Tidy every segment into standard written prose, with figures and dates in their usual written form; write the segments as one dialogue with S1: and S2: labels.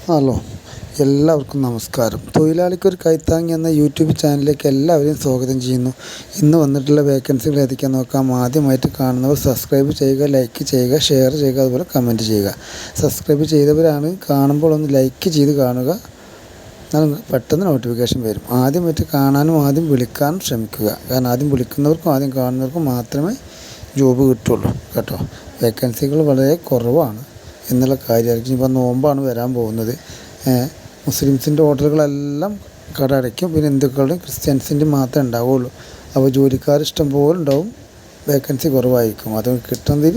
S1: Hello, എല്ലാവർക്കും നമസ്കാരം. തൊഴിലാളിക്കൊരു കൈത്താങ്ങി എന്ന യൂട്യൂബ് ചാനലിലേക്ക് എല്ലാവരെയും സ്വാഗതം ചെയ്യുന്നു. ഇന്ന് വന്നിട്ടുള്ള വേക്കൻസികൾ ഏതൊക്കെയാണെന്ന് നോക്കാം. ആദ്യമായിട്ട് കാണുന്നവർ സബ്സ്ക്രൈബ് ചെയ്യുക, ലൈക്ക് ചെയ്യുക, ഷെയർ ചെയ്യുക, അതുപോലെ കമൻറ്റ് ചെയ്യുക. സബ്സ്ക്രൈബ് ചെയ്തവരാണ് കാണുമ്പോൾ ഒന്ന് ലൈക്ക് ചെയ്ത് കാണുക, എന്നാൽ പെട്ടെന്ന് നോട്ടിഫിക്കേഷൻ വരും. ആദ്യമായിട്ട് കാണാനും ആദ്യം വിളിക്കാനും ശ്രമിക്കുക. കാരണം ആദ്യം വിളിക്കുന്നവർക്കും ആദ്യം കാണുന്നവർക്കും മാത്രമേ ജോബ് കിട്ടുള്ളൂ കേട്ടോ. വേക്കൻസികൾ വളരെ കുറവാണ് എന്നുള്ള കാര്യമായിരിക്കും. ഇപ്പോൾ നോമ്പാണ് വരാൻ പോകുന്നത്. മുസ്ലിംസിൻ്റെ ഓർഡറുകളെല്ലാം കട അടയ്ക്കും. പിന്നെ ഹിന്ദുക്കളുടെയും ക്രിസ്ത്യൻസിൻ്റെയും മാത്രമേ ഉണ്ടാവുകയുള്ളൂ. അപ്പോൾ ജോലിക്കാർ ഇഷ്ടം പോലെ ഉണ്ടാവും, വേക്കൻസി കുറവായിരിക്കും. അത് കിട്ടുന്നതിൽ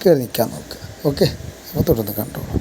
S1: കയറി നിൽക്കാൻ നോക്കുക. ഓക്കെ, അപ്പോൾ തുടർന്ന് കണ്ടോളൂ.